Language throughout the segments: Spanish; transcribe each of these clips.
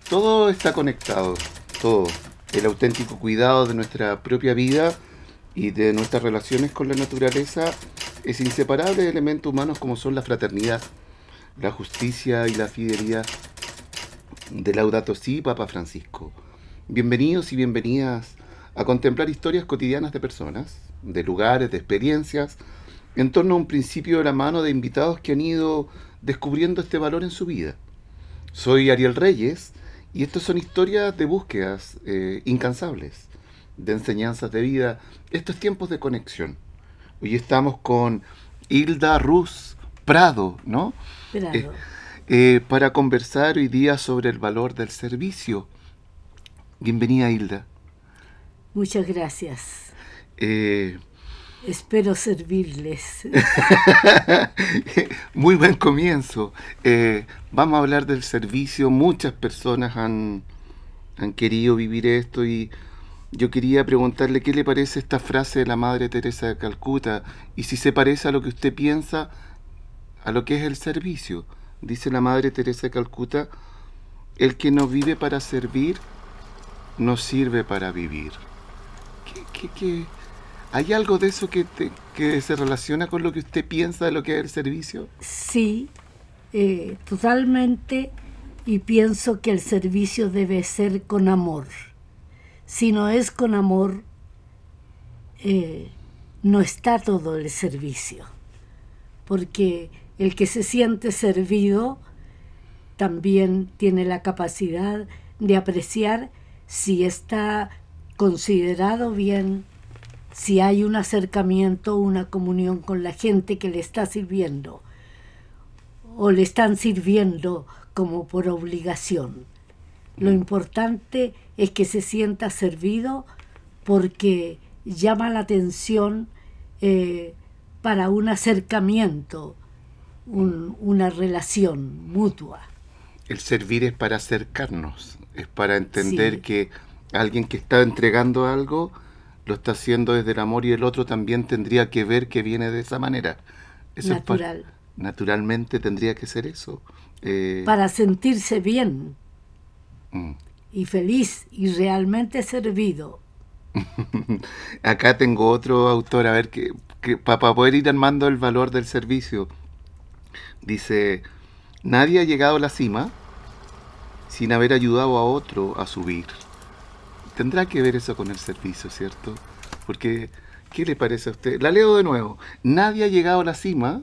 Todo está conectado, todo. El auténtico cuidado de nuestra propia vida y de nuestras relaciones con la naturaleza es inseparable de elementos humanos como son la fraternidad, la justicia y la fidelidad. De Laudato Si, Papa Francisco. Bienvenidos y bienvenidas a contemplar historias cotidianas de personas, de lugares, de experiencias, en torno a un principio de la mano de invitados que han ido descubriendo este valor en su vida. Soy Ariel Reyes y estas son historias de búsquedas incansables, de enseñanzas de vida, estos tiempos de conexión. Hoy estamos con Hilda Ruz Prado, ¿no? Eh, Prado. para conversar hoy día sobre el valor del servicio. Bienvenida, Hilda. Muchas gracias. Eh, Espero servirles. Muy buen comienzo. Vamos a hablar del servicio. Muchas personas han querido vivir esto y yo quería preguntarle qué le parece esta frase de la Madre Teresa de Calcuta y si se parece a lo que usted piensa a lo que es el servicio. Dice la Madre Teresa de Calcuta, el que no vive para servir, no sirve para vivir. ¿Qué? ¿Hay algo de eso que se relaciona con lo que usted piensa de lo que es el servicio? Sí, totalmente, y pienso que el servicio debe ser con amor. Si no es con amor, no está todo el servicio, porque el que se siente servido también tiene la capacidad de apreciar si está considerado bien, si hay un acercamiento, una comunión con la gente que le está sirviendo, o le están sirviendo como por obligación. Lo importante es que se sienta servido porque llama la atención para un acercamiento, una relación mutua. El servir es para acercarnos, es para entender Sí, que alguien que está entregando algo lo está haciendo desde el amor y el otro también tendría que ver que viene de esa manera. Eso es natural. naturalmente tendría que ser eso. Eh, Para sentirse bien mm. y feliz y realmente servido. Acá tengo otro autor, a ver, que para poder ir armando el valor del servicio. Dice, nadie ha llegado a la cima sin haber ayudado a otro a subir. Tendrá que ver eso con el servicio, ¿cierto? Porque, ¿qué le parece a usted? La leo de nuevo. Nadie ha llegado a la cima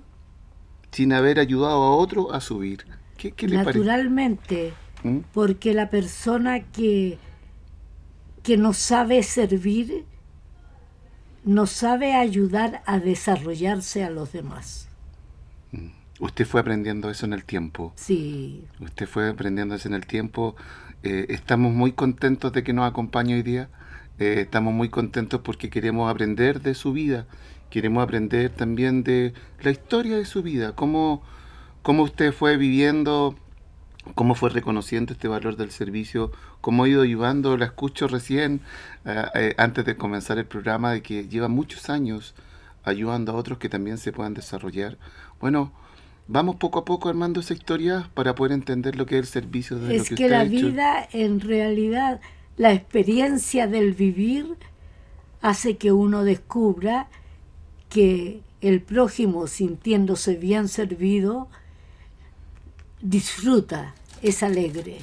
sin haber ayudado a otro a subir. ¿Qué le parece? Naturalmente, ¿Mm? porque la persona que no sabe servir, no sabe ayudar a desarrollarse a los demás. Usted fue aprendiendo eso en el tiempo. Sí, Usted fue aprendiendo eso en el tiempo. Estamos muy contentos de que nos acompañe hoy día. Estamos muy contentos porque queremos aprender de su vida. Queremos aprender también de la historia de su vida. Cómo usted fue viviendo, cómo fue reconociendo este valor del servicio, cómo ha ido ayudando. La escucho recién, antes de comenzar el programa, de que lleva muchos años ayudando a otros que también se puedan desarrollar. Bueno, vamos poco a poco armando esa historia para poder entender lo que es el servicio de lo es que que usted ha la hecho. vida, en realidad, la experiencia del vivir hace que uno descubra que el prójimo, sintiéndose bien servido, disfruta, es alegre,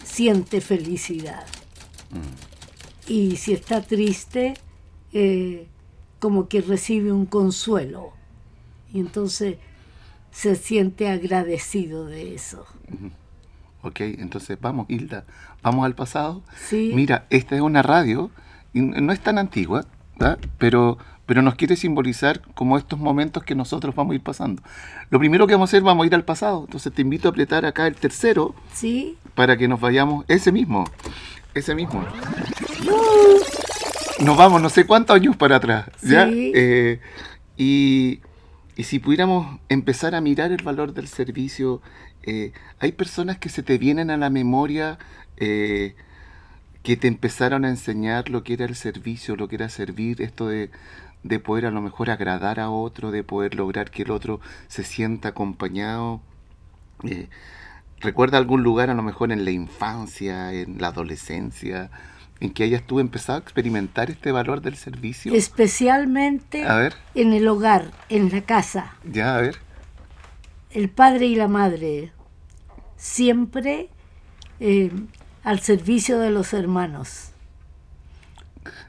siente felicidad. Y si está triste, eh, como que recibe un consuelo. Y entonces se siente agradecido de eso. Ok, entonces vamos, Hilda, vamos al pasado. ¿Sí? Mira, esta es una radio, y no es tan antigua, ¿verdad? Pero nos quiere simbolizar como estos momentos que nosotros vamos a ir pasando. Lo primero que vamos a hacer, vamos a ir al pasado. Entonces te invito a apretar acá el tercero ¿Sí? para que nos vayamos, ese mismo. Nos vamos no sé cuántos años para atrás, ¿ya? ¿Sí? Y, y si pudiéramos empezar a mirar el valor del servicio, hay personas que se te vienen a la memoria que te empezaron a enseñar lo que era el servicio, lo que era servir, esto de poder a lo mejor agradar a otro, de poder lograr que el otro se sienta acompañado. Eh, ¿Recuerda algún lugar, a lo mejor en la infancia, en la adolescencia, en que hayas tú empezado a experimentar este valor del servicio? Especialmente A ver, en el hogar, en la casa. ya, a ver. El padre y la madre siempre al servicio de los hermanos.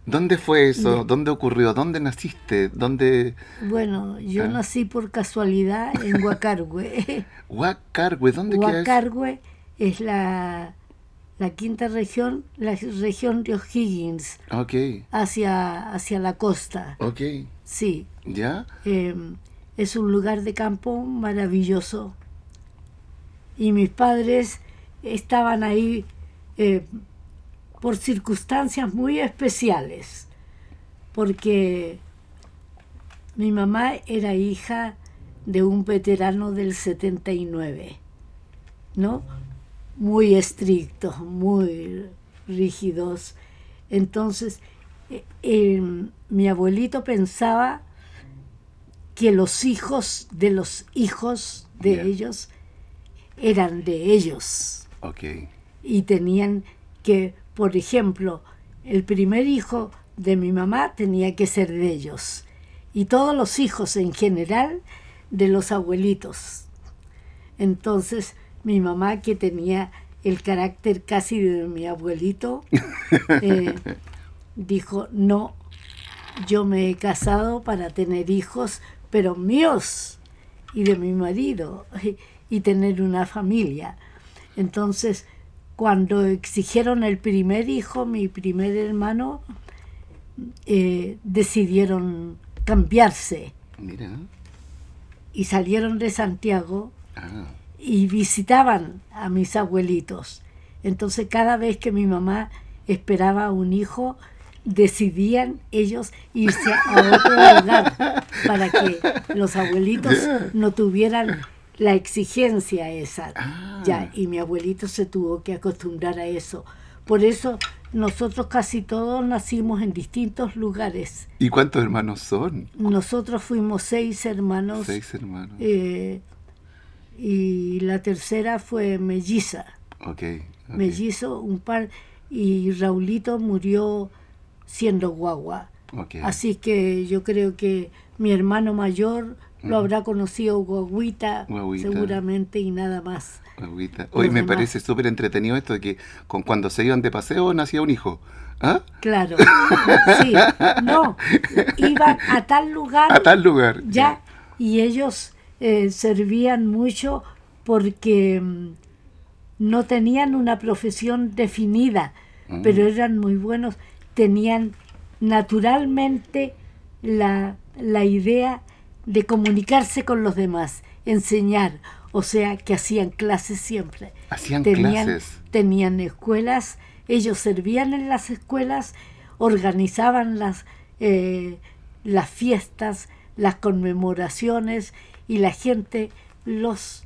¿Dónde fue eso? Ya. ¿Dónde ocurrió? ¿Dónde naciste? ¿Dónde? Bueno, yo Ah. nací por casualidad en Huacargüe. Huacargüe, ¿dónde queda eso? Huacargüe es la quinta región, la región de O'Higgins, Ok, hacia la costa. ok. Sí, ¿Ya? es un lugar de campo maravilloso. Y mis padres estaban ahí por circunstancias muy especiales, porque mi mamá era hija de un veterano del 79, ¿no? Muy estrictos, muy rígidos. Entonces, mi abuelito pensaba que los hijos de Ya. ellos eran de ellos Ok. y tenían que, por ejemplo, el primer hijo de mi mamá tenía que ser de ellos y todos los hijos en general de los abuelitos. Entonces mi mamá, que tenía el carácter casi de mi abuelito, dijo: no, yo me he casado para tener hijos, pero míos y de mi marido, y tener una familia. Entonces, cuando exigieron el primer hijo, mi primer hermano, decidieron cambiarse Mira. y salieron de Santiago Ah, y visitaban a mis abuelitos. Entonces, cada vez que mi mamá esperaba un hijo, decidían ellos irse a otro lugar para que los abuelitos no tuvieran la exigencia esa. Ya, y mi abuelito se tuvo que acostumbrar a eso. Por eso nosotros casi todos nacimos en distintos lugares. ¿y cuántos hermanos son? Nosotros fuimos 6 hermanos. 6 hermanos. Y la tercera fue melliza. Ok. Mellizo, un par, y Raulito murió siendo guagua. Ok. Así que yo creo que mi hermano mayor lo habrá conocido guaguita, Guaguita. seguramente, y nada más. Agüita. Hoy me demás. parece súper entretenido esto de que cuando se iban de paseo nacía un hijo. ¿Ah? Claro, sí, no, iban a tal lugar, A tal lugar. ya, y ellos servían mucho porque no tenían una profesión definida, pero eran muy buenos, tenían naturalmente la idea de comunicarse con los demás, enseñar, o sea que hacían clases siempre. Hacían clases. Tenían escuelas, ellos servían en las escuelas, organizaban las fiestas, las conmemoraciones, y la gente los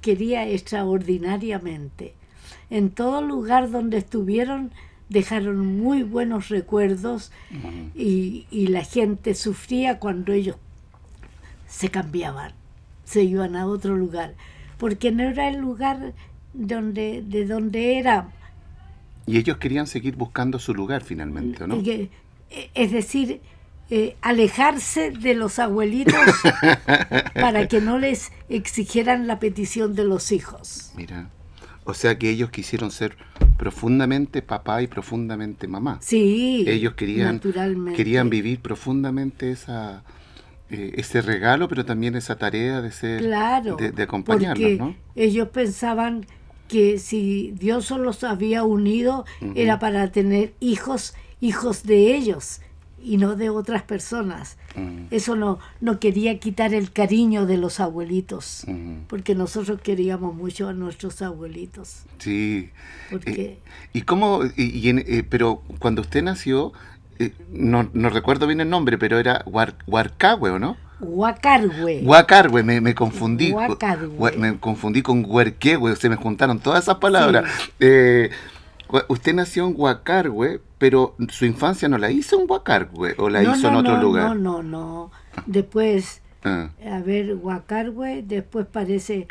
quería extraordinariamente. En todo lugar donde estuvieron dejaron muy buenos recuerdos, y la gente sufría cuando ellos se cambiaban, se iban a otro lugar, porque no era el lugar de donde era. Y ellos querían seguir buscando su lugar finalmente, ¿no? Es decir, alejarse de los abuelitos para que no les exigieran la petición de los hijos. Mira, o sea que ellos quisieron ser profundamente papá y profundamente mamá. Sí, Ellos naturalmente. querían vivir profundamente ese regalo, pero también esa tarea de ser, Claro, de acompañarlos, porque ¿no? ellos pensaban que si Dios los había unido era para tener hijos de ellos y no de otras personas. Eso no quería quitar el cariño de los abuelitos, porque nosotros queríamos mucho a nuestros abuelitos. Sí. Porque ¿Y cómo? Pero cuando usted nació, no recuerdo bien el nombre, pero era Huarcahue, ¿o no? Huacargüe. Huacargüe, me confundí. Huacargüe. Me confundí con Huerquehue, se me juntaron todas esas palabras. Usted nació en Huacargüe, pero su infancia no la hizo en Huacargüe, o la hizo en otro lugar. No. Después, a ver, Huacargüe, después parece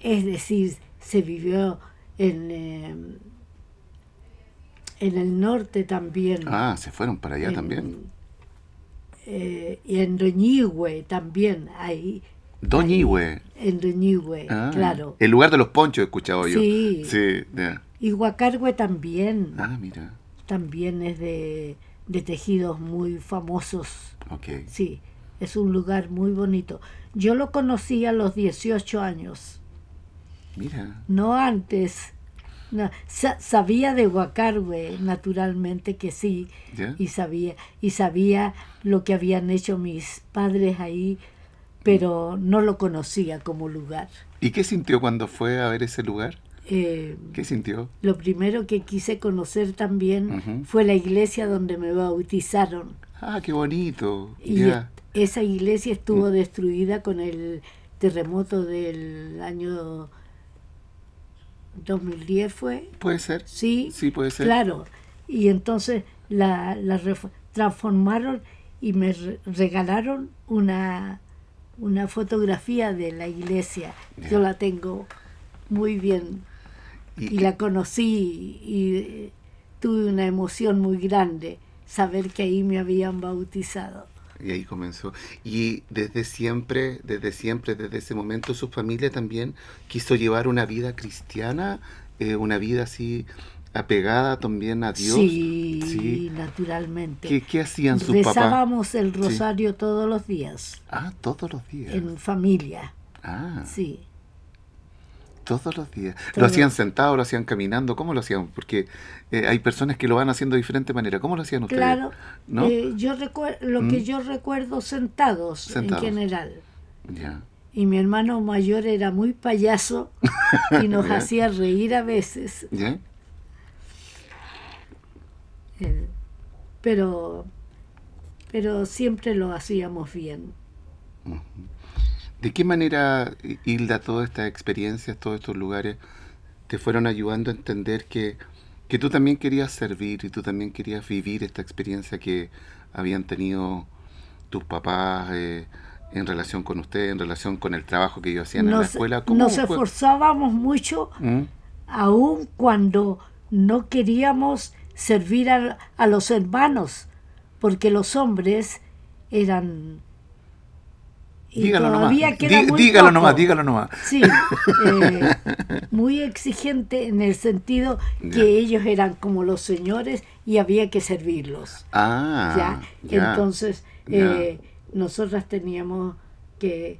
Es decir, se vivió en el norte también. Ah, se fueron para allá también. Y en Doñihue también, ahí. Doñihue. En Doñihue, claro. El lugar de los ponchos he escuchado yo. Sí. Sí, yeah. Y Huacarhue también. Ah, mira. También es de tejidos muy famosos. Okay. Sí, es un lugar muy bonito. Yo lo conocí a los 18 años. Mira. No antes. No, sabía de Huacarhue, naturalmente que sí. ¿Ya? Y sabía lo que habían hecho mis padres ahí, pero no lo conocía como lugar. ¿Y qué sintió cuando fue a ver ese lugar? ¿Qué sintió? Lo primero que quise conocer también fue la iglesia donde me bautizaron. Ah, qué bonito. Y esa iglesia estuvo destruida con el terremoto del año 2010, ¿fue? ¿Puede ser? Sí, puede ser. Claro. Y entonces la transformaron y me regalaron una fotografía de la iglesia. Yo la tengo muy bien y la conocí y tuve una emoción muy grande saber que ahí me habían bautizado. Y ahí comenzó. Y desde siempre, desde ese momento, su familia también quiso llevar una vida cristiana, una vida así apegada también a Dios. Sí, naturalmente. ¿Qué hacían sus papás? Rezábamos el rosario todos los días. Ah, todos los días. En familia. Ah. Sí. Todos los días. ¿Lo hacían sentado, lo hacían caminando? ¿Cómo lo hacían? Porque hay personas que lo van haciendo de diferente manera. ¿Cómo lo hacían ustedes? Claro, ¿no? que yo recuerdo sentados en general. Ya. Y mi hermano mayor era muy payaso y nos hacía reír a veces. ¿Ya? Pero siempre lo hacíamos bien. ¿De qué manera, Hilda, todas estas experiencias, todos estos lugares, te fueron ayudando a entender que tú también querías servir y tú también querías vivir esta experiencia que habían tenido tus papás en relación con usted, en relación con el trabajo que ellos hacían en la escuela? Nos esforzábamos mucho, aun cuando no queríamos servir a los hermanos, porque los hombres eran... Dígalo nomás. Sí, muy exigente en el sentido que ellos eran como los señores y había que servirlos. Entonces, nosotras teníamos que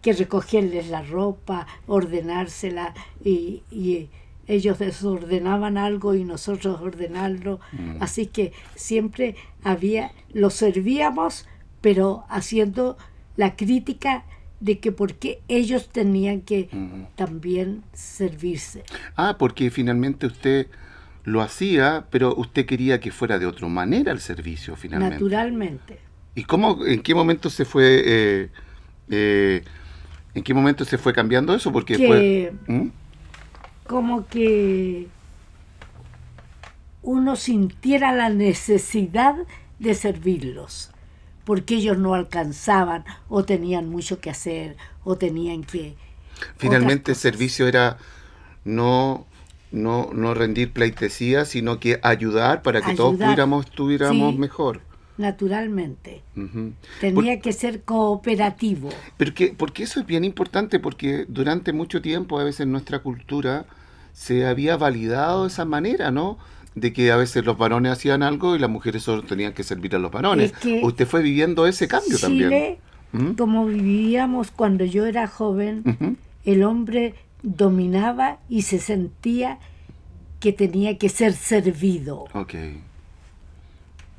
recogerles la ropa, ordenársela y ellos desordenaban algo y nosotros ordenarlo. Así que siempre los servíamos, pero haciendo la crítica de que por qué ellos tenían que también servirse. Porque finalmente usted lo hacía, pero usted quería que fuera de otra manera el servicio, finalmente. Naturalmente. ¿Y en qué momento se fue cambiando eso? Porque después... como que uno sintiera la necesidad de servirlos, porque ellos no alcanzaban o tenían mucho que hacer o tenían que... Finalmente el servicio era no rendir pleitesía, sino que ayudar para que todos tuviéramos mejor. Naturalmente. Tenía que ser cooperativo. Porque eso es bien importante, porque durante mucho tiempo a veces en nuestra cultura se había validado esa manera, ¿no? De que a veces los varones hacían algo y las mujeres solo tenían que servir a los varones. Usted fue viviendo ese cambio Chile, también. Como vivíamos cuando yo era joven, el hombre dominaba y se sentía que tenía que ser servido. Okay.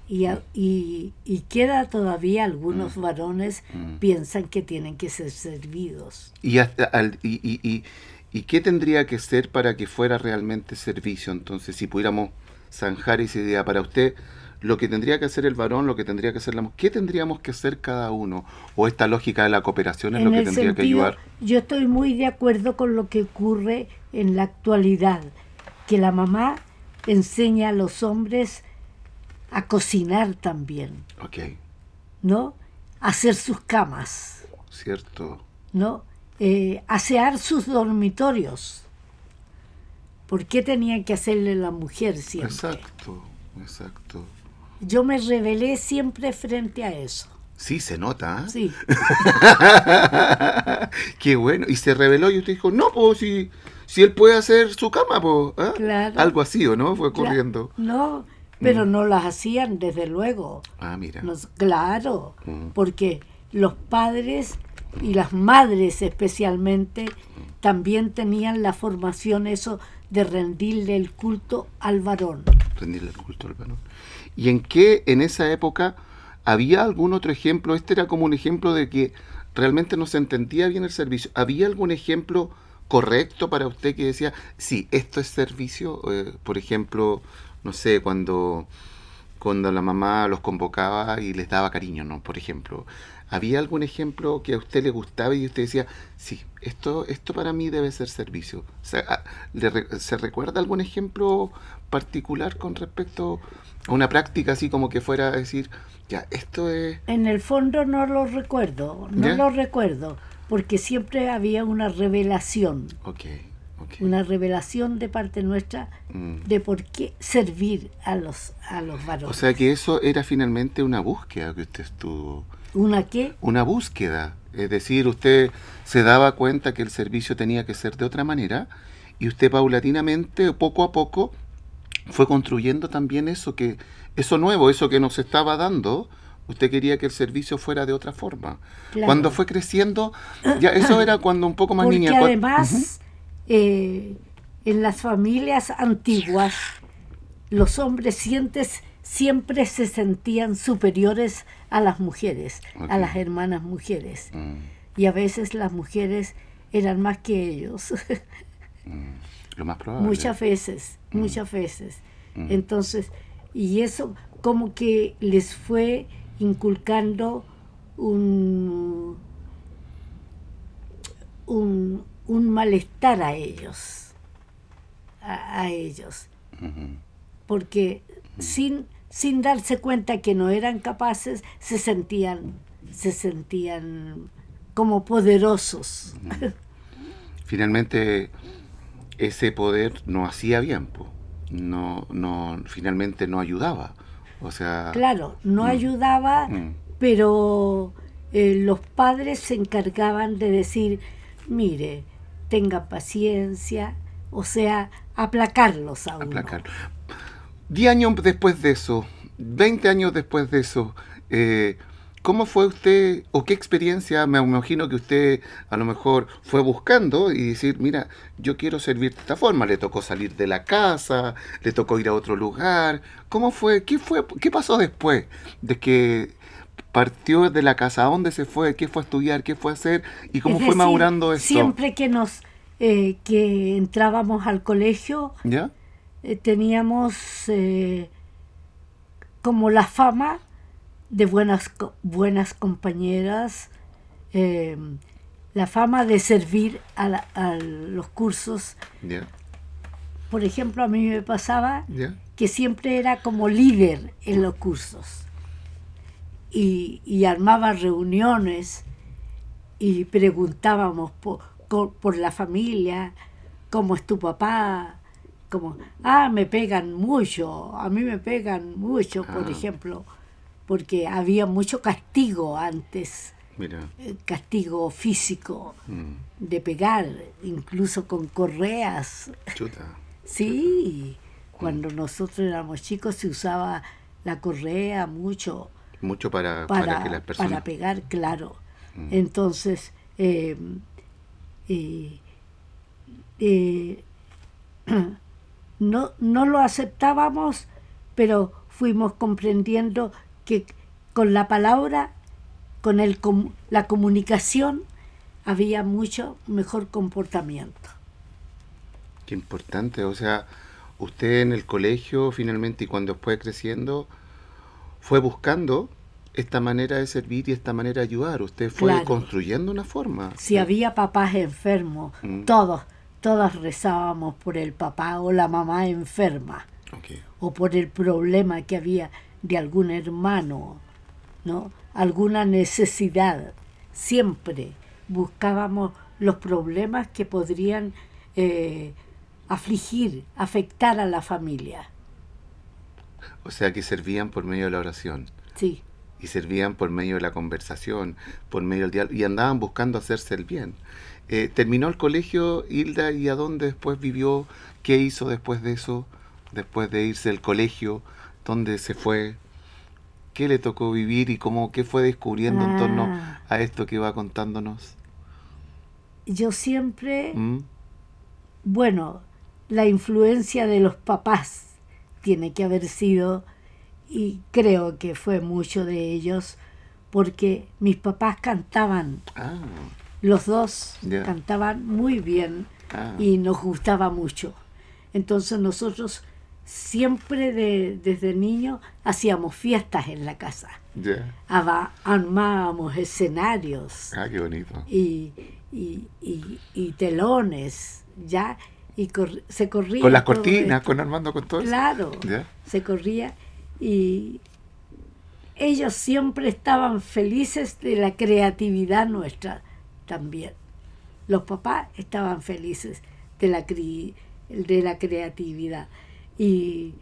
Y queda todavía algunos varones piensan que tienen que ser servidos. ¿Y qué tendría que ser para que fuera realmente servicio? Entonces, si pudiéramos zanjar esa idea para usted, lo que tendría que hacer el varón, lo que tendría que hacer la mujer, ¿qué tendríamos que hacer cada uno? ¿O esta lógica de la cooperación es lo que tendría que ayudar? Yo estoy muy de acuerdo con lo que ocurre en la actualidad, que la mamá enseña a los hombres a cocinar también. Okay. ¿No? A hacer sus camas. Cierto. ¿No? asear sus dormitorios. ¿Por qué tenía que hacerle la mujer siempre? Exacto, exacto. Yo me rebelé siempre frente a eso. Sí, se nota, ¿eh? Sí. Qué bueno. Y se reveló y usted dijo, no, pues si él puede hacer su cama, pues. ¿Eh? Claro. Algo así, ¿o no? Fue corriendo. No, pero no las hacían, desde luego. Ah, mira. Claro, porque los padres y las madres especialmente también tenían la formación eso de rendirle el culto al varón. Rendirle el culto al varón. ¿Y en qué, en esa época, había algún otro ejemplo? Este era como un ejemplo de que realmente no se entendía bien el servicio. ¿Había algún ejemplo correcto para usted que decía, sí, esto es servicio? Por ejemplo, no sé, cuando la mamá los convocaba y les daba cariño, ¿no? Por ejemplo, ¿había algún ejemplo que a usted le gustaba y usted decía, sí, esto para mí debe ser servicio? O sea, ¿se recuerda algún ejemplo particular con respecto a una práctica así como que fuera a decir, ya, esto es... En el fondo no lo recuerdo, porque siempre había una revelación. Okay. Una revelación de parte nuestra de por qué servir a los varones. O sea que eso era finalmente una búsqueda que usted estuvo. ¿Una qué? Una búsqueda. Es decir, usted se daba cuenta que el servicio tenía que ser de otra manera y usted paulatinamente, poco a poco, fue construyendo también eso nuevo, eso que nos estaba dando. Usted quería que el servicio fuera de otra forma. Claro. Cuando fue creciendo, ya eso era cuando un poco más porque niña. Porque además, en las familias antiguas, los hombres siempre se sentían superiores a las mujeres, a las hermanas mujeres. Y a veces las mujeres eran más que ellos. Lo más probable. Muchas veces. Entonces, y eso como que les fue inculcando un malestar a ellos. A ellos. Porque sin darse cuenta que no eran capaces, se sentían como poderosos. Finalmente ese poder no hacía bien, finalmente no ayudaba. O sea, claro, no ayudaba, pero los padres se encargaban de decir, mire, tenga paciencia, o sea, aplacarlos a uno. 10 años después de eso, 20 años después de eso, ¿cómo fue usted, o qué experiencia, me imagino que usted a lo mejor fue buscando y decir, mira, yo quiero servir de esta forma? ¿Le tocó salir de la casa? ¿Le tocó ir a otro lugar? ¿Cómo fue? ¿Qué pasó después de que partió de la casa? ¿A dónde se fue? ¿Qué fue a estudiar? ¿Qué fue a hacer? ¿Y cómo fue madurando eso? Siempre que que entrábamos al colegio, ¿ya? Teníamos como la fama de buenas compañeras, la fama de servir a los cursos. Yeah. Por ejemplo, a mí me pasaba Yeah. que siempre era como líder en los cursos y armaba reuniones y preguntábamos por la familia, cómo es tu papá, como, me pegan mucho, a mí me pegan mucho, por ejemplo, porque había mucho castigo antes. Mira. Castigo físico, de pegar, incluso con correas. Chuta. Sí, cuando nosotros éramos chicos se usaba la correa mucho. Mucho para que las personas... Para pegar, claro. Entonces, no lo aceptábamos, pero fuimos comprendiendo que con la palabra, con la comunicación, había mucho mejor comportamiento. Qué importante, o sea, usted en el colegio finalmente y cuando fue creciendo, fue buscando esta manera de servir y esta manera de ayudar. Usted fue construyendo una forma. Si había papás enfermos, todos rezábamos por el papá o la mamá enferma, o por el problema que había de algún hermano, ¿no? Alguna necesidad. Siempre buscábamos los problemas que podrían afectar a la familia. O sea que servían por medio de la oración. Sí. Y servían por medio de la conversación, por medio del diálogo, y andaban buscando hacerse el bien. ¿Terminó el colegio, Hilda, y a dónde después vivió? ¿Qué hizo después de eso? Después de irse del colegio, ¿dónde se fue? ¿Qué le tocó vivir y qué fue descubriendo en torno a esto que va contándonos? Yo siempre, ¿Mm? bueno, la influencia de los papás tiene que haber sido, y creo que fue mucho de ellos, porque mis papás cantaban, los dos cantaban muy bien y nos gustaba mucho. Entonces nosotros siempre desde niños hacíamos fiestas en la casa. Armábamos escenarios. Qué bonito. Y telones, ¿ya? Y se corría. Con las cortinas, con Armando, con todo eso. Claro, se corría. Y ellos siempre estaban felices de la creatividad nuestra también. Los papás estaban felices de la creatividad. Y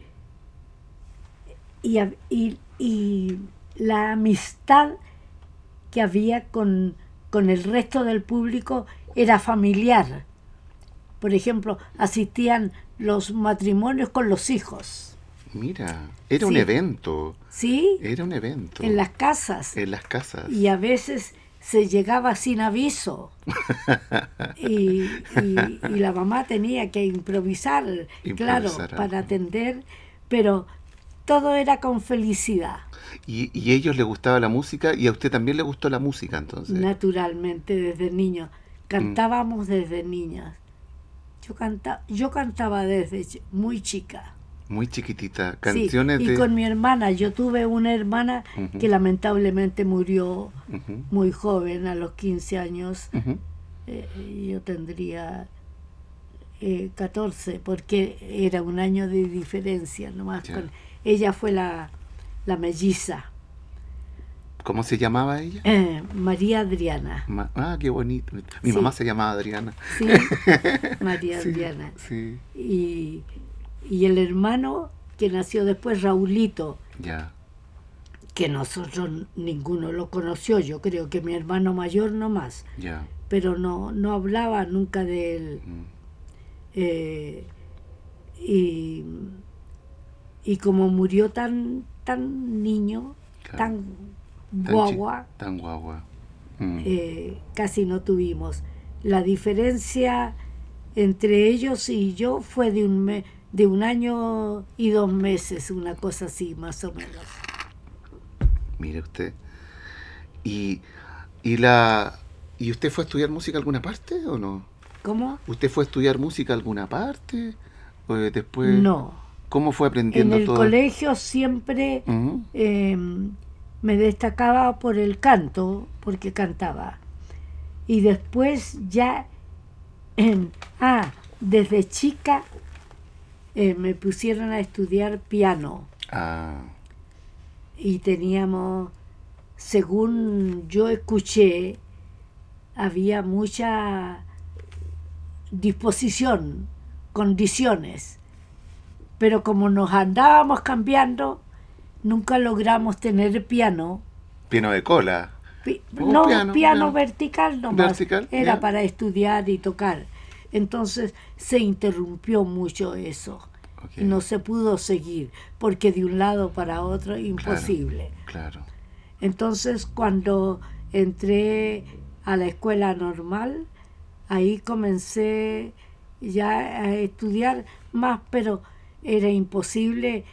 la amistad que había con el resto del público era familiar. Por ejemplo, asistían los matrimonios con los hijos. Mira, era un evento. Sí. Era un evento. En las casas. En las casas. Y a veces se llegaba sin aviso. y la mamá tenía que improvisar, claro, para atender, pero todo era con felicidad. ¿Y a ellos les gustaba la música? ¿Y a usted también le gustó la música entonces? Naturalmente, desde niños. Cantábamos desde niñas. Yo cantaba desde muy chica. Muy chiquitita. Canciones sí, y con mi hermana. Yo tuve una hermana que lamentablemente murió muy joven, a los 15 años. Yo tendría 14, porque era un año de diferencia nomás. Ella fue la melliza. ¿Cómo se llamaba ella? María Adriana. Qué bonito. Mi mamá se llamaba Adriana. Sí, María Adriana. Sí. Y el hermano que nació después, Raulito, que nosotros ninguno lo conoció, yo creo que mi hermano mayor nomás, pero no hablaba nunca de él. Y como murió tan niño, tan guagua, casi no tuvimos. La diferencia entre ellos y yo fue de un año y 2 meses, una cosa así, más o menos. Mire usted. ¿Y usted fue a estudiar música a alguna parte o no? ¿Cómo? ¿Usted fue a estudiar música a alguna parte? ¿O después? No. ¿Cómo fue aprendiendo todo? En el colegio siempre me destacaba por el canto, porque cantaba. Y después ya, desde chica me pusieron a estudiar piano. Y teníamos, según yo escuché, había mucha disposición, condiciones. Pero como nos andábamos cambiando, nunca logramos tener piano. ¿Piano de cola? Piano vertical nomás. ¿Vertical? Era para estudiar y tocar. Entonces se interrumpió mucho eso. Y no se pudo seguir, porque de un lado para otro imposible. Claro. Entonces cuando entré a la escuela normal, ahí comencé ya a estudiar más, pero era imposible,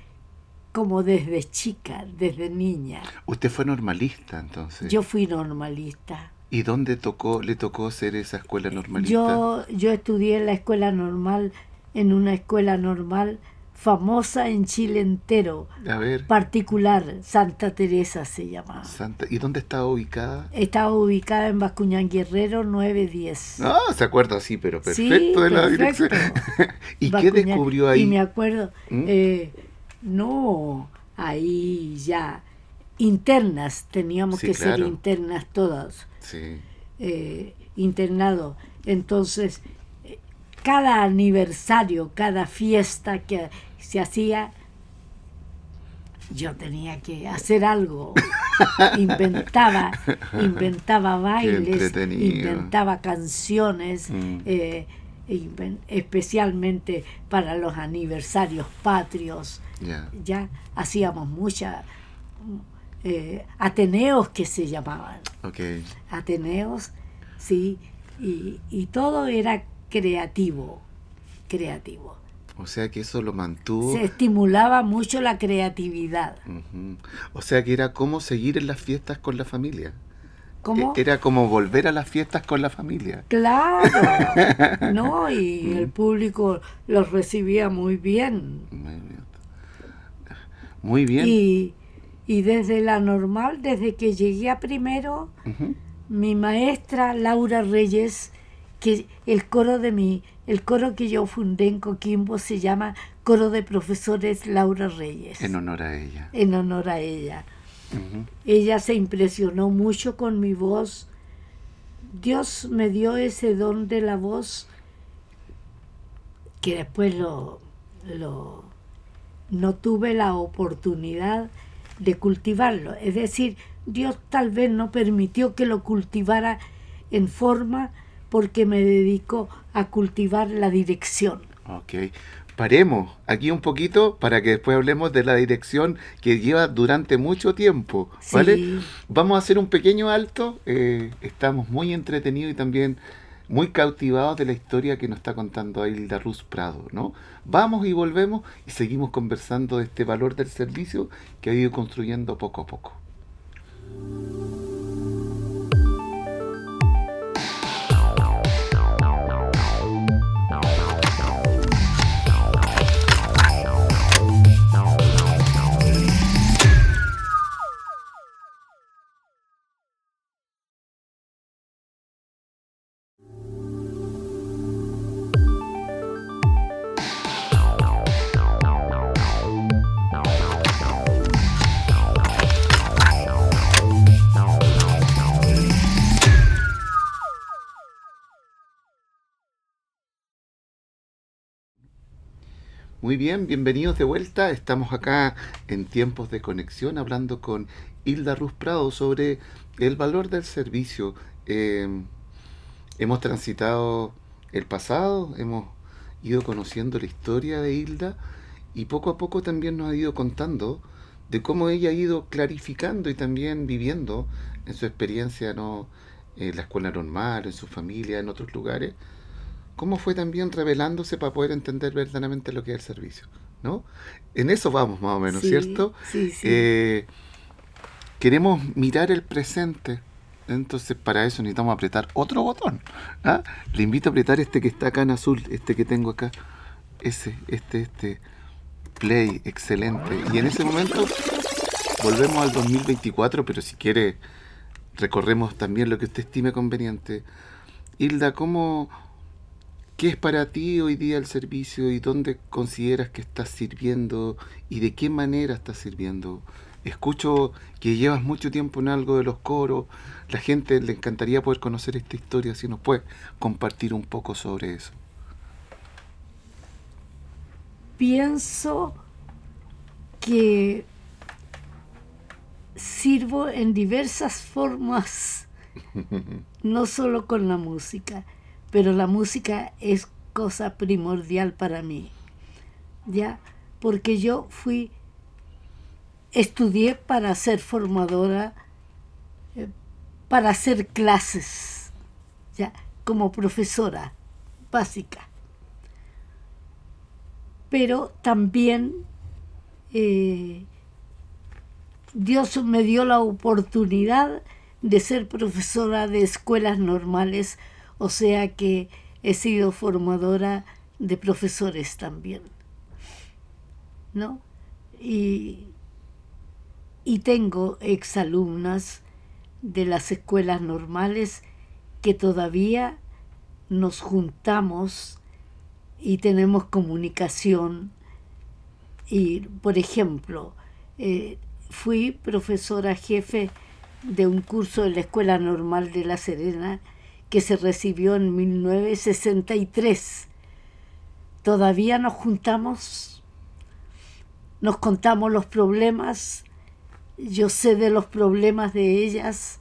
como desde chica, desde niña. ¿Usted fue normalista entonces? Yo fui normalista. ¿Y dónde le tocó ser esa escuela normalista? Yo estudié en la escuela normal, en una escuela normal famosa en Chile entero. A ver. Particular, Santa Teresa se llamaba. ¿Y dónde estaba ubicada? Estaba ubicada en Vascuñán Guerrero 910. Se acuerda, sí, pero perfecto sí, de la perfecto. dirección. ¿Y Vascuñán, qué descubrió ahí? Y me acuerdo, ahí ya internas, teníamos que ser internas todas. Sí. Internado Entonces, cada aniversario, cada fiesta que se hacía, yo tenía que hacer algo. inventaba Qué bailes, entretenido. inventaba canciones, Mm, especialmente para los aniversarios patrios. ya, Ya hacíamos muchas ateneos que se llamaban, ok. ateneos, sí, y todo era creativo. O sea que eso lo mantuvo. Se estimulaba mucho la creatividad. Ujú. O sea que era como seguir en las fiestas con la familia. ¿Cómo? Era como volver a las fiestas con la familia. Claro, ¿no? Y el Mm, público los recibía muy bien. muy bien. Muy bien. Y, y desde la normal, desde que llegué a primero, Ujú. mi maestra Laura Reyes, que el coro que yo fundé en Coquimbo se llama Coro de Profesores Laura Reyes, En honor a ella. en honor a ella. Ujú. Ella se impresionó mucho con mi voz. Dios me dio ese don de la voz que después no tuve la oportunidad de cultivarlo. Es decir, Dios tal vez no permitió que lo cultivara en forma porque me dedico a cultivar la dirección. Ok. Paremos aquí un poquito para que después hablemos de la dirección que lleva durante mucho tiempo, ¿vale? Sí, Vamos a hacer un pequeño alto. Estamos muy entretenidos y también muy cautivados de la historia que nos está contando Hilda Ruz Prado, ¿no? Vamos y volvemos y seguimos conversando de este valor del servicio que ha ido construyendo poco a poco. Muy bien, bienvenidos de vuelta. Estamos acá en tiempos de conexión hablando con Hilda Ruz Prado sobre el valor del servicio. Eh, Hemos transitado el pasado, hemos ido conociendo la historia de Hilda y poco a poco también nos ha ido contando de cómo ella ha ido clarificando y también viviendo en su experiencia, ¿no? En la escuela normal, en su familia, en otros lugares, cómo fue también revelándose para poder entender verdaderamente lo que es el servicio, ¿no? En eso vamos más o menos, sí, ¿cierto? sí, sí. Eh, Queremos mirar el presente, entonces para eso necesitamos apretar otro botón. ¿Ah? Le invito a apretar este que está acá en azul, este que tengo acá, este, play, excelente. Y en ese momento volvemos al 2024, pero si quiere recorremos también lo que usted estime conveniente. Hilda, ¿qué es para ti hoy día el servicio y dónde consideras que estás sirviendo y de qué manera estás sirviendo? Escucho que llevas mucho tiempo en algo de los coros. La gente le encantaría poder conocer esta historia, si nos puedes compartir un poco sobre eso. Pienso que sirvo en diversas formas, no solo con la música, pero la música es cosa primordial para mí, ¿ya? Porque yo estudié para ser formadora, para hacer clases, ¿ya? Como profesora básica. Pero también Dios me dio la oportunidad de ser profesora de escuelas normales, o sea que he sido formadora de profesores también, ¿no? Y, y tengo exalumnas de las escuelas normales que todavía nos juntamos y tenemos comunicación. Y, por ejemplo, fui profesora jefe de un curso de la Escuela Normal de La Serena que se recibió en 1963. Todavía nos juntamos, nos contamos los problemas, yo sé de los problemas de ellas,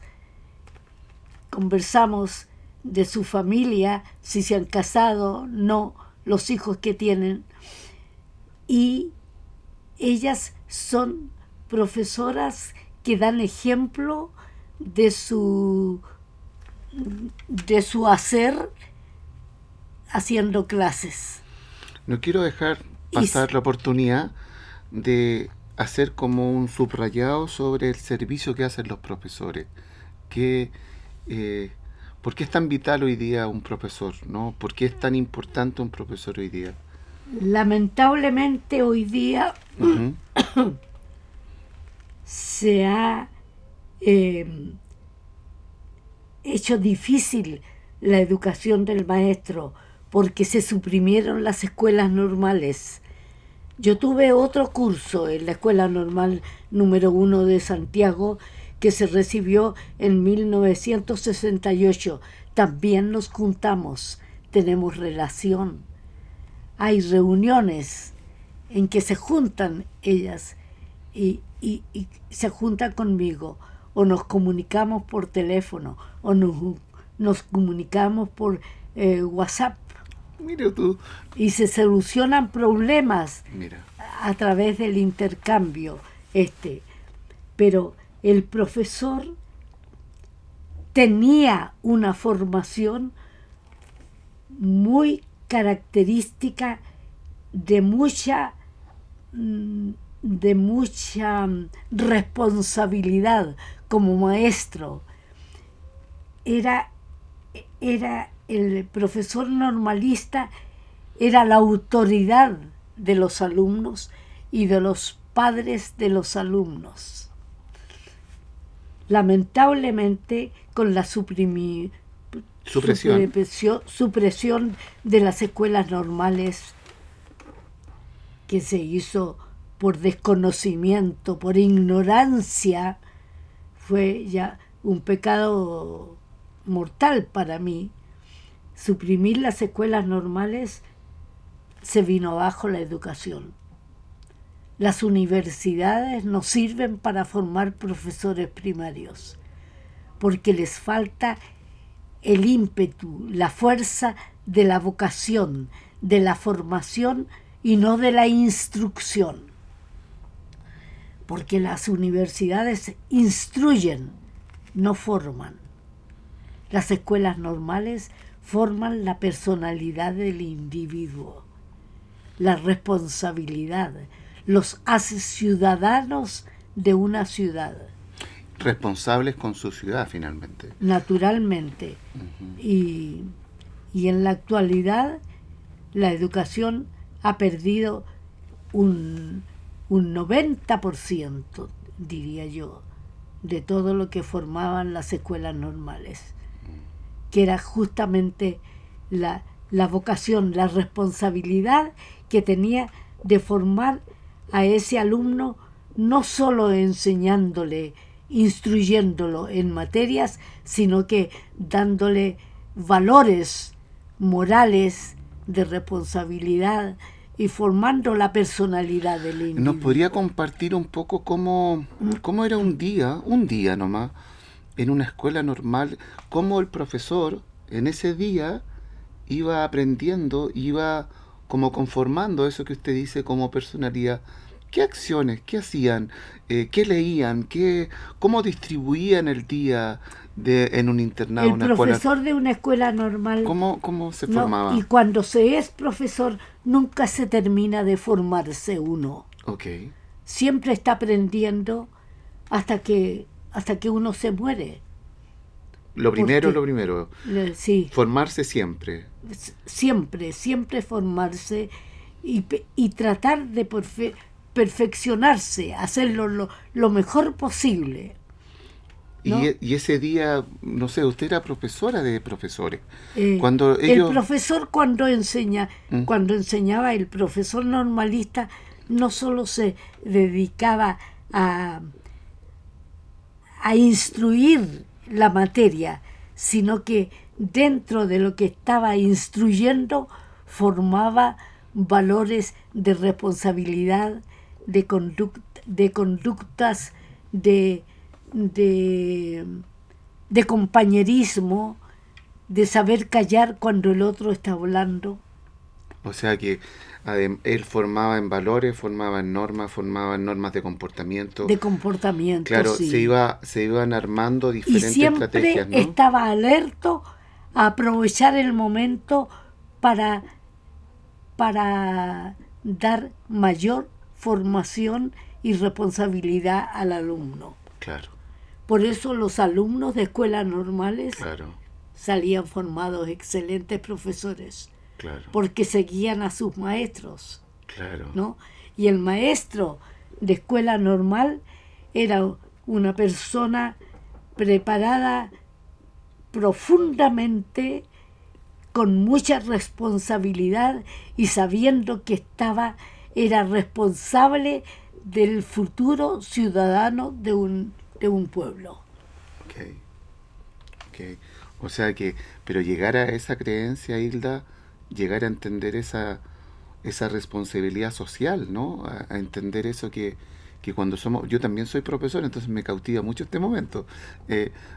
conversamos de su familia, si se han casado, no, los hijos que tienen. Y ellas son profesoras que dan ejemplo de su hacer haciendo clases. No quiero dejar pasar la oportunidad de hacer como un subrayado sobre el servicio que hacen los profesores. ¿Por qué es tan vital hoy día un profesor, ¿no? ¿Por qué es tan importante un profesor hoy día? Lamentablemente hoy día se ha hecho difícil la educación del maestro porque se suprimieron las escuelas normales. Yo tuve otro curso en la Escuela Normal número 1 de Santiago que se recibió en 1968. También nos juntamos, tenemos relación. Hay reuniones en que se juntan ellas y se juntan conmigo, o nos comunicamos por teléfono, o nos comunicamos por WhatsApp. Mira tú. Y se solucionan problemas. Mira. A través del intercambio. Pero el profesor tenía una formación muy característica de mucha responsabilidad como maestro. Era el profesor normalista, era la autoridad de los alumnos y de los padres de los alumnos. Lamentablemente, con la supresión de las escuelas normales que se hizo por desconocimiento, por ignorancia, fue ya un pecado mortal para mí. Suprimir las escuelas normales, se vino abajo la educación. Las universidades no sirven para formar profesores primarios, porque les falta el ímpetu, la fuerza de la vocación, de la formación y no de la instrucción. Porque las universidades instruyen, no forman. Las escuelas normales forman la personalidad del individuo, la responsabilidad, los hace ciudadanos de una ciudad. Responsables con su ciudad, finalmente. Naturalmente. Y en la actualidad, la educación ha perdido un 90%, diría yo, de todo lo que formaban las escuelas normales, que era justamente la vocación, la responsabilidad que tenía de formar a ese alumno, no solo enseñándole, instruyéndolo en materias, sino que dándole valores morales de responsabilidad y formando la personalidad del individuo. ¿Nos podría compartir un poco cómo era un día nomás, en una escuela normal, cómo el profesor en ese día iba aprendiendo, iba como conformando eso que usted dice como personalidad? ¿Qué acciones, qué hacían, qué leían, cómo distribuían el día en un internado? El profesor de una escuela normal, ¿Cómo se formaba? Y cuando se es profesor, nunca se termina de formarse uno. Okay. Siempre está aprendiendo hasta que uno se muere. Lo primero. Sí. Formarse siempre. Siempre formarse y tratar de perfeccionarse, hacerlo lo mejor posible, ¿no? Y ese día, no sé, usted era profesora de profesores. El profesor cuando enseñaba, el profesor normalista no solo se dedicaba a instruir la materia, sino que dentro de lo que estaba instruyendo, formaba valores de responsabilidad, de conductas, de, de, de compañerismo, de saber callar cuando el otro está hablando. O sea que él formaba en valores, formaba en normas de comportamiento. De comportamiento, Claro, sí. se iban armando Y diferentes siempre estrategias, ¿no? estaba alerto a aprovechar el momento para dar mayor formación y responsabilidad al alumno. Claro, Por eso los alumnos de escuelas normales claro, salían formados excelentes profesores, claro, porque seguían a sus maestros, claro. ¿no? Y el maestro de escuela normal era una persona preparada profundamente, con mucha responsabilidad y sabiendo que era responsable del futuro ciudadano de un pueblo. Ok, ok. O sea que, pero llegar a esa creencia, Hilda, llegar a entender esa responsabilidad social, ¿no? A entender eso que cuando somos, yo también soy profesor, entonces me cautiva mucho este momento,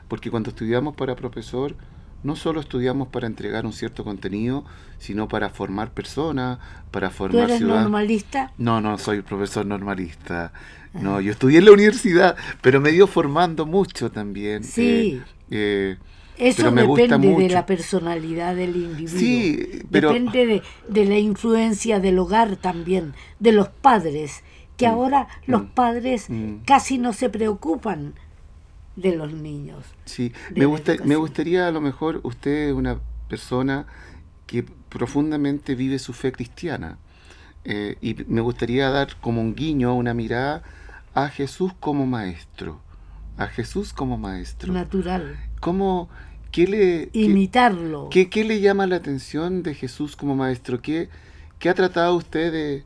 porque cuando estudiamos para profesor, no solo estudiamos para entregar un cierto contenido, sino para formar personas, para ¿Tú formar eres ciudadanos. normalista? No, no soy profesor normalista. No, yo estudié en la universidad, pero me dio formando mucho también. Sí. Eso Pero me gusta depende de mucho. la personalidad del individuo. Sí, pero Depende de la influencia del hogar también, de los padres, que ahora los padres casi no se preocupan de los niños. sí, de me la educación. gustaría, a lo mejor usted es una persona que profundamente vive su fe cristiana, y me gustaría dar como un guiño, una mirada a Jesús como maestro, a Jesús como maestro. Natural. ¿Cómo, Imitarlo. qué le llama la atención de Jesús como maestro? ¿Qué ha tratado usted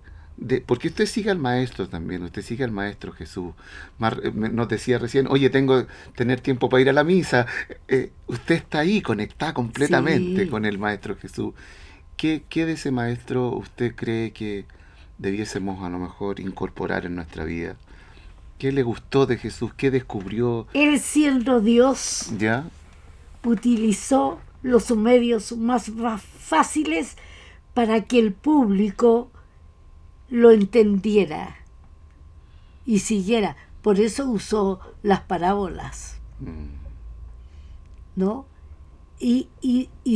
porque usted sigue al maestro también, usted sigue al maestro Jesús. Nos decía recién, oye, tengo que tener tiempo para ir a la misa. Usted está ahí, conectada completamente Sí. con el maestro Jesús. ¿Qué de ese maestro usted cree que debiésemos a lo mejor incorporar en nuestra vida? ¿Qué le gustó de Jesús? ¿Qué descubrió? Él, siendo Dios, ¿Ya? utilizó los medios más fáciles para que el público lo entendiera y siguiera. Por eso usó las parábolas, ¿no? Y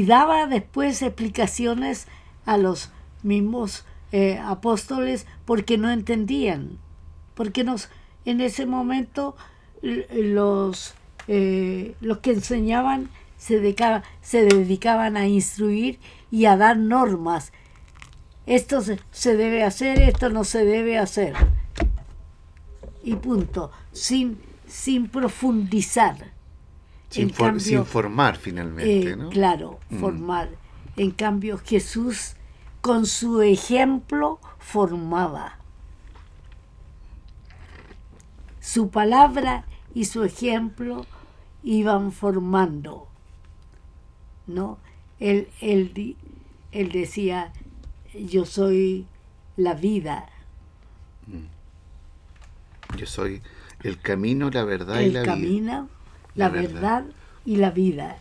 daba después explicaciones a los mismos apóstoles porque no entendían. Porque en ese momento los que enseñaban se dedicaban a instruir y a dar normas. Esto se debe hacer, esto no se debe hacer. Y punto. Sin profundizar. Sin formar finalmente, ¿no? Claro, formar. En cambio, Jesús, con su ejemplo, formaba. Su palabra y su ejemplo iban formando, ¿no? Él decía, yo soy la vida. Yo soy el camino, la verdad y El la vida. camino, la verdad y la vida.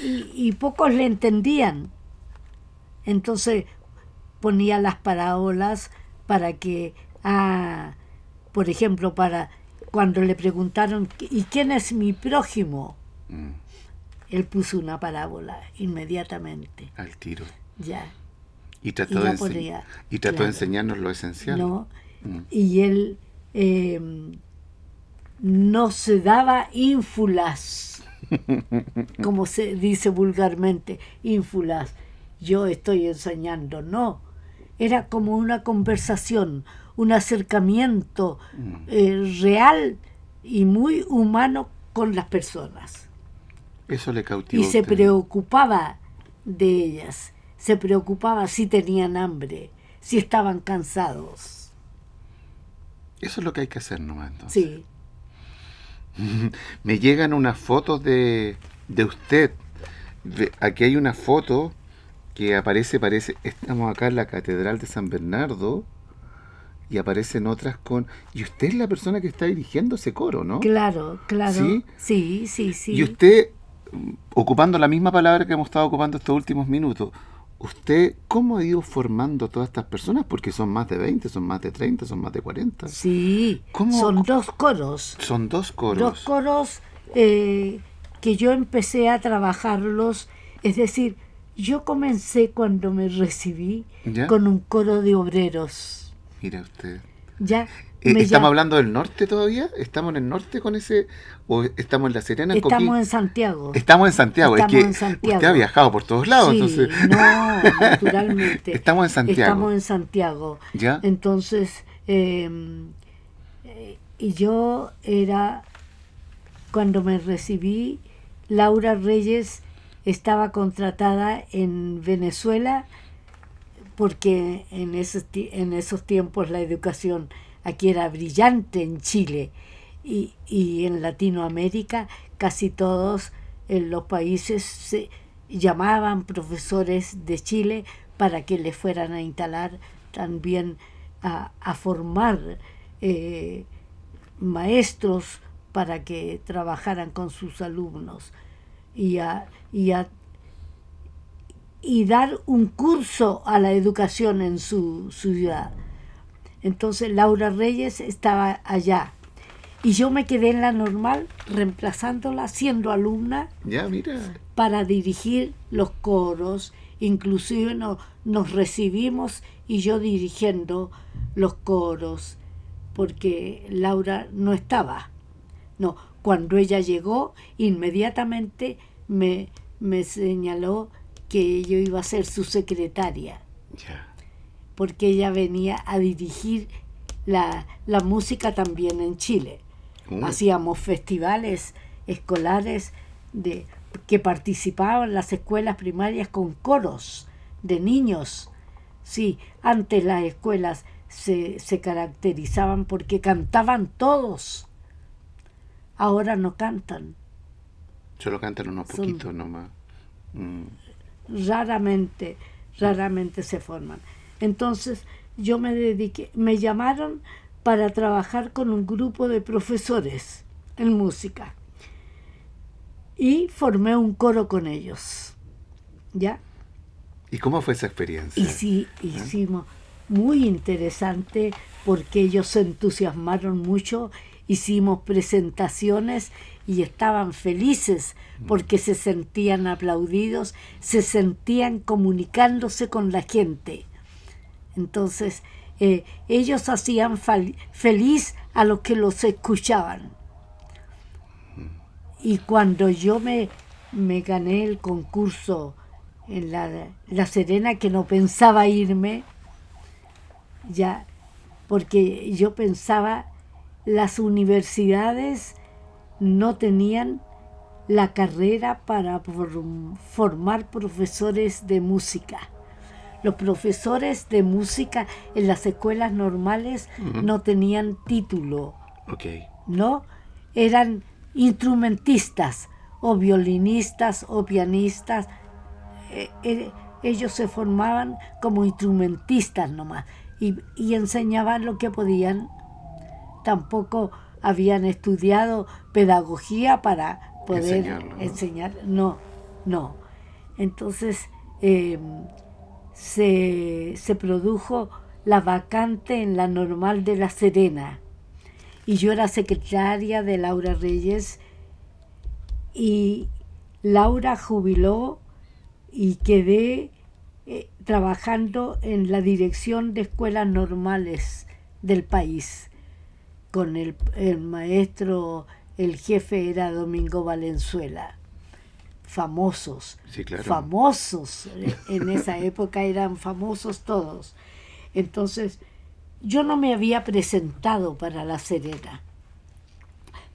Y pocos le entendían. Entonces ponía las parábolas para que, por ejemplo, para cuando le preguntaron, ¿y quién es mi prójimo? Él puso una parábola inmediatamente. Al tiro. Ya. Y trató, de enseñarnos lo esencial. ¿No? Y él no se daba ínfulas, como se dice vulgarmente, ínfulas. Yo estoy enseñando, no. Era como una conversación, un acercamiento real y muy humano con las personas. Eso le cautivó. Y se preocupaba de ellas, se preocupaba si tenían hambre, si estaban cansados. Eso es lo que hay que hacer nomás, entonces. Sí. Me llegan unas fotos de de usted. Aquí hay una foto que parece, estamos acá en la Catedral de San Bernardo y aparecen otras con... Y usted es la persona que está dirigiendo ese coro, ¿no? Claro, claro, ¿Sí? sí, sí, Y sí. usted, ocupando la misma palabra que hemos estado ocupando estos últimos minutos, ¿usted cómo ha ido formando todas estas personas? Porque son más de 20, son más de 30, son más de 40. Sí, ¿Cómo? son dos coros. Son dos Dos coros. coros que yo empecé a trabajarlos, es decir, yo comencé cuando me recibí ¿Ya? con un coro de obreros. Mira usted. Ya me ¿Estamos llam- hablando del norte todavía? ¿Estamos en el norte con ese? ¿O estamos en La Serena, en Estamos Coquín? en Santiago. Estamos en Santiago. Es Estamos que en usted ha Santiago. viajado por todos lados, entonces. Sí, no, naturalmente. Estamos en Santiago. Estamos en Santiago. ¿Ya? Entonces, y yo era, cuando me recibí, Laura Reyes estaba contratada en Venezuela porque en esos tiempos la educación aquí era brillante en Chile y en Latinoamérica casi todos en los países se llamaban profesores de Chile para que le fueran a instalar también a formar eh, maestros para que trabajaran con sus alumnos y a, y a y dar un curso a la educación en su ciudad. Entonces Laura Reyes estaba allá y yo me quedé en la normal reemplazándola siendo alumna Ya, mira. para dirigir los coros, inclusive nos recibimos y yo dirigiendo los coros porque Laura no estaba. No, cuando ella llegó inmediatamente me señaló que yo iba a ser su secretaria, Ya. porque ella venía a dirigir la música también en Chile. Hacíamos festivales escolares que participaban las escuelas primarias con coros de niños. Sí, antes las escuelas se caracterizaban porque cantaban todos. Ahora no cantan. Solo cantan unos poquitos nomás. Raramente se forman. Entonces yo me llamaron para trabajar con un grupo de profesores en música y formé un coro con ellos. ¿Ya? ¿Y cómo fue esa experiencia? Y sí, hicimos muy interesante porque ellos se entusiasmaron mucho, hicimos presentaciones y estaban felices porque se sentían aplaudidos, se sentían comunicándose con la gente. Entonces, ellos hacían feliz a los que los escuchaban. Y cuando yo me gané el concurso en la Serena, que no pensaba irme, ya, porque yo pensaba, las universidades no tenían la carrera para formar profesores de música. Los profesores de música en las escuelas normales no tenían título, ¿no? Eran instrumentistas, o violinistas, o pianistas. Ellos se formaban como instrumentistas nomás y enseñaban lo que podían. Tampoco habían estudiado pedagogía para poder enseñar. No. Entonces se produjo la vacante en la normal de La Serena y yo era secretaria de Laura Reyes y Laura jubiló y quedé trabajando en la dirección de escuelas normales del país con el maestro, el jefe era Domingo Valenzuela. Famosos, sí, claro. Famosos, en esa época eran famosos todos. Entonces, yo no me había presentado para La Serena,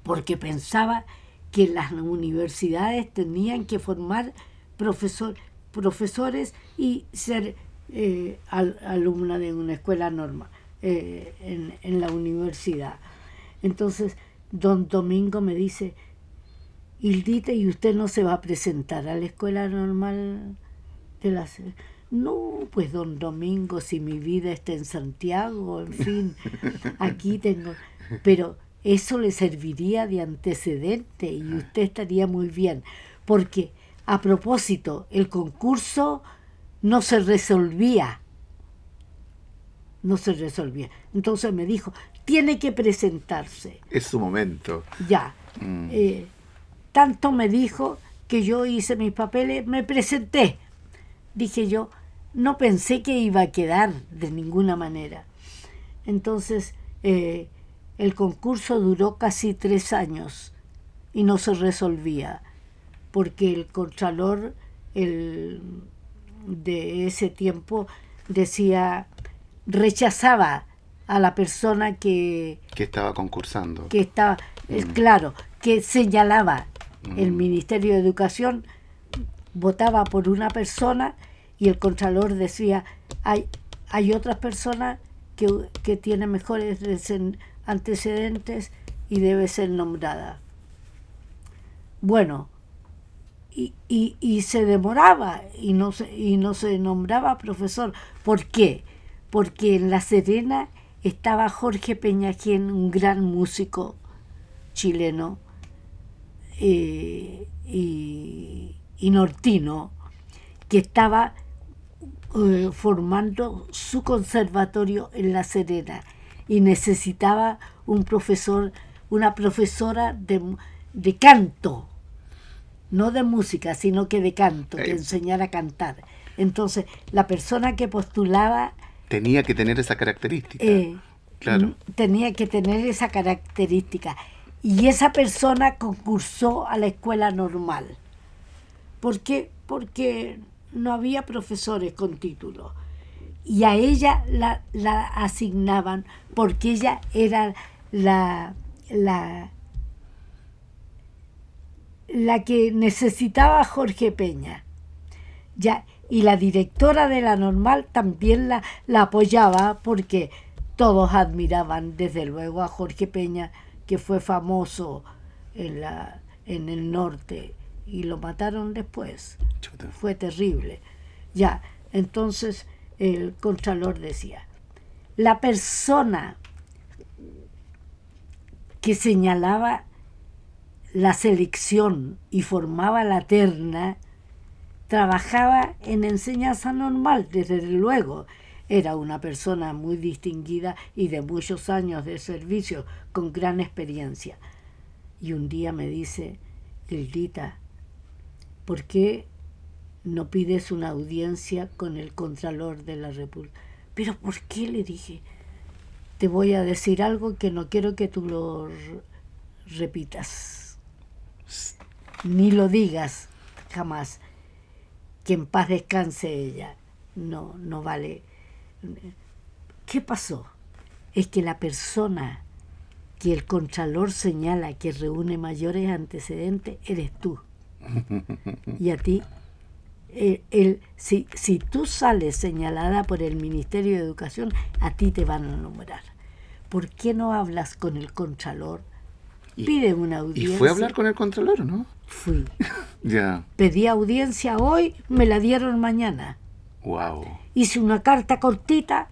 porque pensaba que las universidades tenían que formar profesores y ser alumna de una escuela normal en la universidad. Entonces, don Domingo me dice, Hildita, ¿y usted no se va a presentar a la escuela normal de la Serena? No, pues don Domingo, si mi vida está en Santiago, en fin, aquí tengo... Pero eso le serviría de antecedente y usted estaría muy bien, porque a propósito, el concurso no se resolvía. No se resolvía. Entonces me dijo, tiene que presentarse. Es su momento. Ya. Tanto me dijo que yo hice mis papeles, me presenté. Dije yo, no pensé que iba a quedar de ninguna manera. Entonces, el concurso duró casi 3 años y no se resolvía, porque el contralor de ese tiempo rechazaba a la persona que estaba concursando. Que estaba, claro, que señalaba el Ministerio de Educación, votaba por una persona y el contralor decía, hay otras personas que tienen mejores antecedentes y debe ser nombrada. Bueno, y se demoraba y no se nombraba profesor. ¿Por qué? Porque en La Serena estaba Jorge Peñajén, un gran músico chileno y nortino, que estaba formando su conservatorio en La Serena y necesitaba una profesora de canto, no de música, sino que de canto, que enseñara a cantar. Entonces, la persona que postulaba tenía que tener esa característica. Claro. Tenía que tener esa característica. Y esa persona concursó a la escuela normal. ¿Por qué? Porque no había profesores con título. Y a ella la asignaban porque ella era la que necesitaba a Jorge Peña. Ya, y la directora de la normal también la apoyaba, porque todos admiraban desde luego a Jorge Peña, que fue famoso en el norte, y lo mataron después. Chuta. Fue terrible. Ya, entonces el contralor decía, la persona que señalaba la selección y formaba la terna trabajaba en enseñanza normal, desde luego. Era una persona muy distinguida y de muchos años de servicio, con gran experiencia. Y un día me dice, Hildita, ¿por qué no pides una audiencia con el Contralor de la República? ¿Pero por qué? Le dije. Te voy a decir algo que no quiero que tú lo repitas, ni lo digas jamás. Que en paz descanse ella. No vale. ¿Qué pasó? Es que la persona que el Contralor señala que reúne mayores antecedentes eres tú. Y a ti, si tú sales señalada por el Ministerio de Educación, a ti te van a nombrar. ¿Por qué no hablas con el Contralor? Pide una audiencia. ¿Y fue a hablar con el Contralor o no? Fui. Ya. Pedí audiencia hoy, me la dieron mañana. Wow. Hice una carta cortita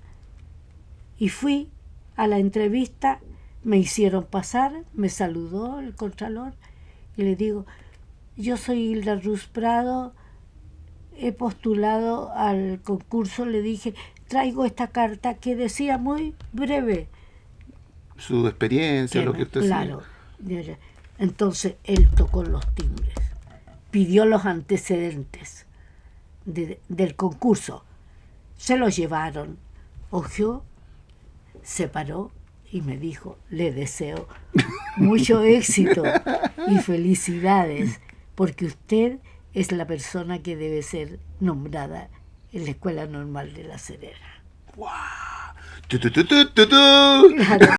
y fui a la entrevista. Me hicieron pasar, me saludó el Contralor y le digo, yo soy Hilda Ruz Prado, he postulado al concurso. Le dije, traigo esta carta que decía muy breve. Su experiencia, lo que usted claro. Entonces él tocó los timbres, pidió los antecedentes del concurso, se los llevaron, ojeó, se paró y me dijo, le deseo mucho éxito y felicidades, porque usted es la persona que debe ser nombrada en la Escuela Normal de La Serena. ¡Wow! ¡Tu! Claro.